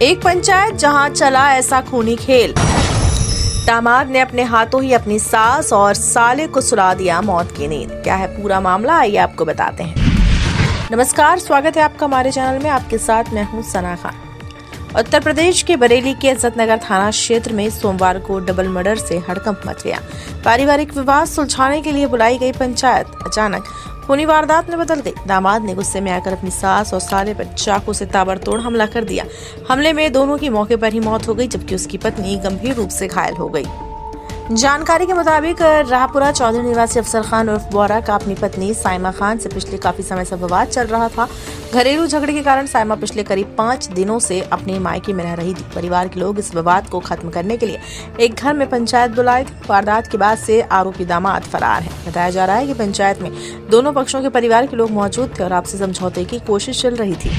एक पंचायत जहां चला ऐसा खूनी खेल। दामाद ने अपने हाथों ही अपनी सास और साले को सुला दिया मौत की नींद। क्या है पूरा मामला, आइए आपको बताते हैं। नमस्कार, स्वागत है आपका हमारे चैनल में। आपके साथ मैं हूं सना खान। उत्तर प्रदेश के बरेली के इज्जतनगर थाना क्षेत्र में सोमवार को डबल मर्डर से हड़कंप मच गया। पारिवारिक विवाद सुलझाने के लिए बुलाई गई पंचायत अचानक खूनी वारदात में बदल गई। दामाद ने गुस्से में आकर अपनी सास और साले पर चाकू से ताबड़तोड़ हमला कर दिया। हमले में दोनों की मौके पर ही मौत हो गई, जबकि उसकी पत्नी गंभीर रूप से घायल हो गई। जानकारी के मुताबिक राहपुरा चौधरी निवासी अफसर खान उर्फ बोरा का अपनी पत्नी साइमा खान से पिछले काफी समय से विवाद चल रहा था। घरेलू झगड़े के कारण साइमा पिछले करीब 5 दिनों से अपने मायके में रह रही थी। परिवार के लोग इस विवाद को खत्म करने के लिए एक घर में पंचायत बुलाई थी। वारदात के बाद से आरोपी दामाद फरार है। बताया जा रहा है कि पंचायत में दोनों पक्षों के परिवार के लोग मौजूद थे और आपसी समझौते की कोशिश चल रही थी।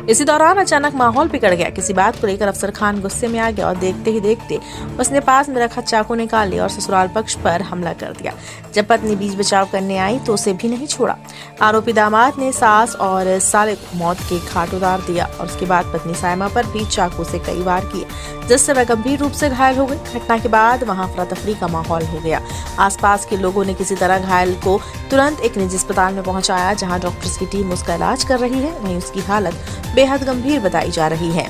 इसी दौरान अचानक माहौल बिगड़ गया। किसी बात को लेकर अफसर खान गुस्से में आ गया और देखते ही देखते उसने पास में रखा चाकू निकाल लिया और ससुराल पक्ष पर हमला कर दिया। जब पत्नी बीच बचाव करने आई तो उसे भी नहीं छोड़ा। आरोपी दामाद ने सास और साले को मौत के घाट उतार दिया और उसके बाद पत्नी साइमा पर भी चाकू से कई वार किए, जिससे वह गंभीर रूप से घायल हो गई। घटना के बाद वहां अफरा-तफरी का माहौल हो गया। आसपास के लोगों ने किसी तरह घायल को तुरंत एक निजी अस्पताल में पहुंचाया, जहां डॉक्टर्स की टीम उसका इलाज कर रही है। वहीं उसकी हालत बेहद गंभीर बताई जा रही है।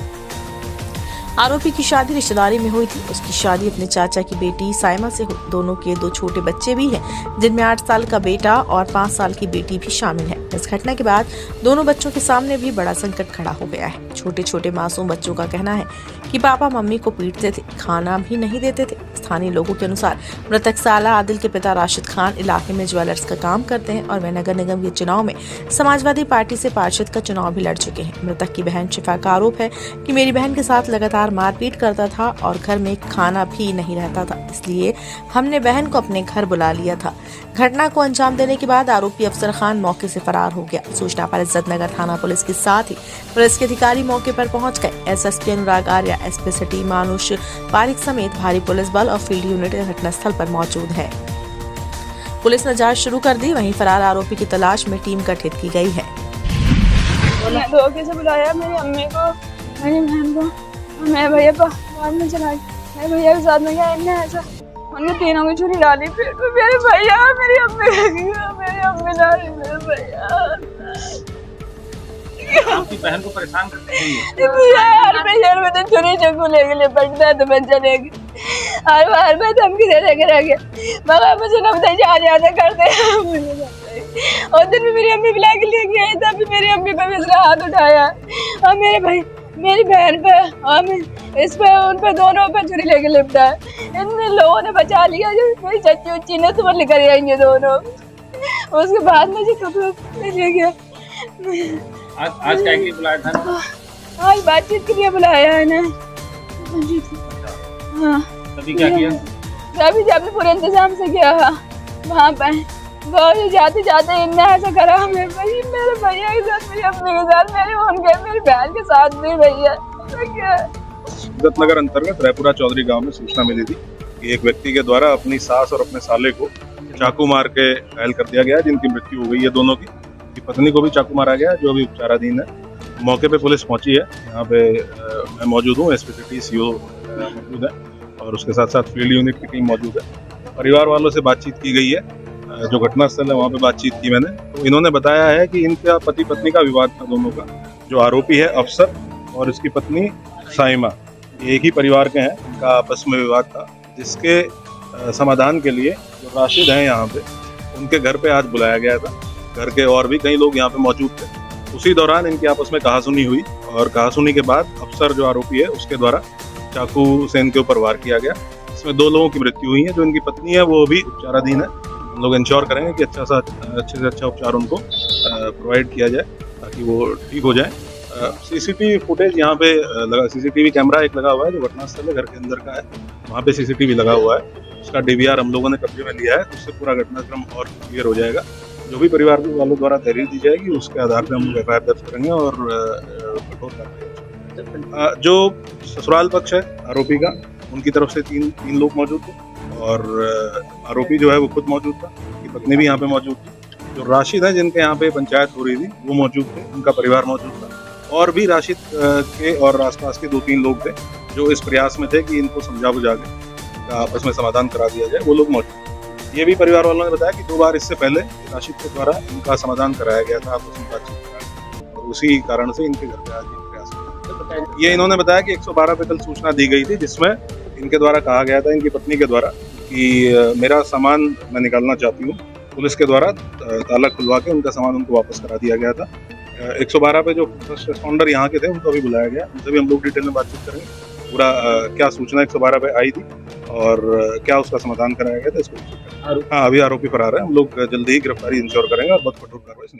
आरोपी की शादी रिश्तेदारी में हुई थी। उसकी शादी अपने चाचा की बेटी साइमा से हुई। दोनों के 2 छोटे बच्चे भी हैं, जिनमें 8 साल का बेटा और 5 साल की बेटी भी शामिल है। इस घटना के बाद दोनों बच्चों के सामने भी बड़ा संकट खड़ा हो गया है। छोटे छोटे मासूम बच्चों का कहना है कि पापा मम्मी को पीटते थे, खाना भी नहीं देते थे। स्थानीय लोगों के अनुसार मृतक साला आदिल के पिता राशिद खान इलाके में ज्वेलर्स का काम करते हैं और वह नगर निगम के चुनाव में समाजवादी पार्टी से पार्षद का चुनाव भी लड़ चुके हैं। मृतक की बहन शिफा का आरोप है कि मेरी बहन के साथ लगातार मारपीट करता था और घर में खाना भी नहीं रहता था, इसलिए हमने बहन को अपने घर बुला लिया था। घटना को अंजाम देने के बाद आरोपी अफसर खान मौके से फरार हो गया। सूचना पर इज्जतनगर थाना पुलिस के साथ ही पुलिस के अधिकारी मौके पर पहुंच गए। एसएसपी अनुराग आर्या, एसपी सिटी मानुष पारिक समेत भारी पुलिस बल और फील्ड यूनिट घटनास्थल पर मौजूद है। पुलिस ने जांच शुरू कर दी। वहीं फरार आरोपी की तलाश में टीम गठित की गई है। धोखे से बुलाया मेरी अम्मी को, मेरी बहन को, मैं भैया बाद में चला गया। मैं भैया के साथ में गया, इनने ऐसा उनने तीनों की छुरी डाली। फिर मेरे भैया मेरी अम्मी डाली मेरे भैया। आपकी बहन को परेशान करते हैं यार मैं तो छुरी चाकू लेके लिपटता है तो मैं चलेगी। हर बार मैं धमकी दे रह गया, मगर मुझे न बताइए ज्यादा करते हैं। और दिन में मेरी अम्मी बुला के लेके आई, तब भी मेरी अम्मी पे इसका हाथ उठाया और मेरी बहन पे और इस पे उन पे दोनों पे छुरी लेके लिपटा है। इन लोगों ने बचा लिया, जो मेरी चच्ची उच्ची ने सुबह लेकर आएंगे दोनों। उसके बाद मुझे कपड़े ले गया। आज क्या के लिए बुलाया था? आज बातचीत के लिए बुलाया है ना। हाँ, तभी क्या किया? तभी जब पूरे इंतजाम से किया वहाँ पे जाते इन्हें ऐसा करा। मेरे भैया के साथ, मेरी अम्मी के साथ, मेरी बहन के साथ भी भैया। इज्जतनगर अंतर्गत राहपुरा चौधरी गांव में सूचना मिली थी कि एक व्यक्ति के द्वारा अपनी सास और अपने साले को चाकू मार के घायल कर दिया गया, जिनकी मृत्यु हो गई है। दोनों की पत्नी को भी चाकू मारा गया, जो अभी उपचाराधीन है। मौके पे पुलिस पहुंची है। यहाँ पे मैं मौजूद हूँ, एसपी सिटी सीओ मौजूद है और उसके साथ साथ फील्ड यूनिट की टीम मौजूद है। परिवार वालों से बातचीत की गई है। जो घटनास्थल है वहाँ पे बातचीत की मैंने, तो इन्होंने बताया है कि इनका पति पत्नी का विवाद था दोनों का। जो आरोपी है अफसर और इसकी पत्नी साइमा, एक ही परिवार के हैं। इनका आपस में विवाद था, जिसके समाधान के लिए जो राशिद हैं यहाँ पे, उनके घर पे आज बुलाया गया था। घर के और भी कई लोग यहाँ पे मौजूद थे। उसी दौरान इनकी आपस में कहासुनी हुई और कहासुनी के बाद अफसर जो आरोपी है उसके द्वारा चाकू से इनके ऊपर वार किया गया। इसमें 2 लोगों की मृत्यु हुई है। जो इनकी पत्नी है वो भी उपचाराधीन है। हम लोग इंश्योर करेंगे कि अच्छे से अच्छा उपचार उनको प्रोवाइड किया जाए ताकि वो ठीक हो जाए। सीसीटीवी फुटेज यहाँ पे लगा, सीसीटीवी कैमरा एक लगा हुआ है जो घटनास्थल है घर के अंदर का है, वहाँ पे सीसीटीवी लगा हुआ है। उसका डीवीआर हम लोगों ने कब्जे में लिया है, उससे पूरा घटनाक्रम और क्लियर हो जाएगा। जो भी परिवार वालों द्वारा तहरीर दी जाएगी उसके आधार पर हम लोग एफआईआर दर्ज करेंगे और कठोर कार्रवाई। जो ससुराल पक्ष है आरोपी का, उनकी तरफ से तीन लोग मौजूद थे और आरोपी जो है वो खुद मौजूद था, उनकी पत्नी भी यहाँ पे मौजूद थी। जो राशिद है जिनके यहाँ पे पंचायत हो रही थी वो मौजूद थे, उनका परिवार मौजूद था और भी राशिद के और आसपास के 2-3 लोग थे जो इस प्रयास में थे कि इनको समझा बुझा के आपस में समाधान करा दिया जाए, वो लोग मौजूद। ये भी परिवार वालों ने बताया कि 2 बार इससे पहले राशिद के द्वारा इनका समाधान कराया गया था आपस में बातचीत कराया, और उसी कारण से इनके घर पे आज ये प्रयास किया। ये इन्होंने बताया कि 112 पे कल सूचना दी गई थी, जिसमें इनके द्वारा कहा गया था, इनकी पत्नी के द्वारा, कि मेरा सामान मैं निकालना चाहती हूँ। पुलिस के द्वारा ताला खुलवा के उनका सामान उनको वापस करा दिया गया था। 112 पे जो फर्स्ट रिस्पॉन्डर यहाँ के थे उनको अभी बुलाया गया, उनसे भी हम लोग डिटेल में बातचीत करेंगे। पूरा क्या सूचना 112 पे आई थी और क्या उसका समाधान कराया गया था, इसको हाँ अभी आरोपी फरार है। हम लोग जल्दी ही गिरफ्तारी इंश्योर करेंगे और बहुत कठोर कार्रवाई